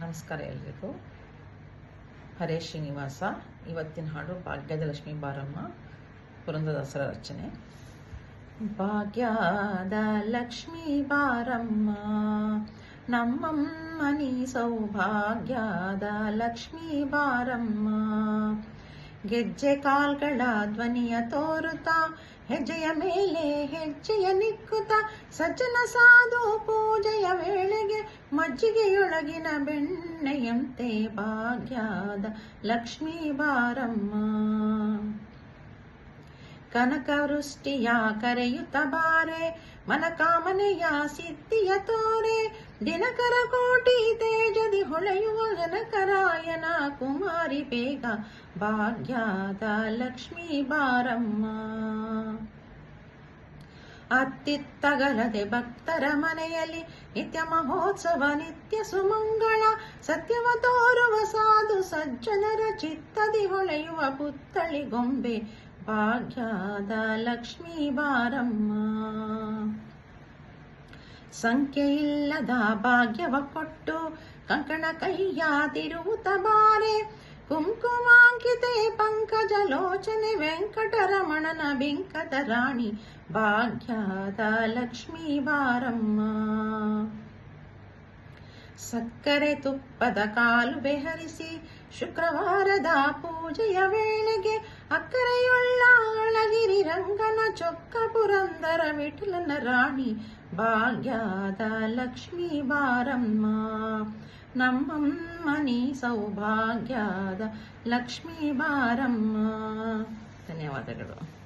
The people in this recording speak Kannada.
ನಮಸ್ಕಾರ ಎಲ್ರಿಗೂ. ಹರೇ ಶ್ರೀನಿವಾಸ. ಇವತ್ತಿನ ಹಾಡು ಭಾಗ್ಯದ ಲಕ್ಷ್ಮೀ ಬಾರಮ್ಮ, ಪುರಂದರದಾಸರ ರಚನೆ. ಭಾಗ್ಯದ ಲಕ್ಷ್ಮೀ ಬಾರಮ್ಮ, ನಮ್ಮಮ್ಮನಿ ಸೌಭಾಗ್ಯದ ಲಕ್ಷ್ಮೀ ಬಾರಮ್ಮ. ಗೆಜ್ಜೆ ಕಾಲ್ಗಳ ಧ್ವನಿಯ ತೋರುತ್ತಾ, ಹೆಜ್ಜೆಯ ಮೇಲೆ ಹೆಜ್ಜೆಯ ನಿಕ್ಕುತ್ತ, ಸಜ್ಜನ ಸಾಧು ಪೂಜೆಯ ವೇಳೆಗೆ ಮಜ್ಜಿಗೆಯೊಳಗಿನ ಬೆಣ್ಣೆಯಂತೆ ಭಾಗ್ಯದ ಲಕ್ಷ್ಮೀ ಬಾರಮ್ಮ. ಕನಕವೃಷ್ಟಿಯ ಕರೆಯುತ್ತ ಬಾರೆ, ಮನಕಾಮನೆಯ ಸಿದ್ಧಿಯ ತೋರೆ, ದಿನಕರ ಕೋಟಿ ತೇಜದಿ ಹೊಳೆಯುವ ಜನಕರಾಯನ ಕುಮಾರಿ ಬೇಗ ಭಾಗ್ಯದ ಲಕ್ಷ್ಮೀ ಬಾರಮ್ಮ. ಅತ್ತಿತ್ತಗಲದೆ ಭಕ್ತರ ಮನೆಯಲ್ಲಿ ನಿತ್ಯ ಮಹೋತ್ಸವ, ನಿತ್ಯ ಸುಮಂಗಳ, ಸತ್ಯವ ತೋರುವ ಸಾಧು ಸಜ್ಜನರ ಚಿತ್ತದಿ ಹೊಳೆಯುವ ಪುತ್ತಳಿ ಗೊಂಬೆ ಭಾಗ್ಯದ ಲಕ್ಷ್ಮೀ ಬಾರಮ್ಮ. ಸಂಖ್ಯೆಯಿಲ್ಲದ ಭಾಗ್ಯವ ಕೊಟ್ಟು ಕಂಕಣ ಕೈಯಾದಿರುವುತ ಬಾರೆ, ಕುಂಕುಮಾಂಕಿತೆ ಪಂಕಜ ಲೋಚನೆ ವೆಂಕಟರಮಣನ ಬಿಂಕದ ರಾಣಿ ಭಾಗ್ಯದ ಲಕ್ಷ್ಮೀ ಬಾರಮ್ಮ. ಸಕ್ಕರೆ ತುಪ್ಪದ ಕಾಲುವೆ ಹರಿಸಿ ಶುಕ್ರವಾರದ ಪೂಜೆಯ ವೇಳೆಗೆ, ಅಕ್ಕರೆಯುಳ್ಳ ಅಳಗಿರಿ ರಂಗನ ಚೊಕ್ಕ ಪುರಂದರ ವಿಠಲನ ರಾಣಿ ಭಾಗ್ಯದ ಲಕ್ಷ್ಮೀ ಬಾರಮ್ಮ. ನಮ್ಮಮ್ಮನಿ ಸೌಭಾಗ್ಯದ ಲಕ್ಷ್ಮೀ ಬಾರಮ್ಮ. ಧನ್ಯವಾದಗಳು.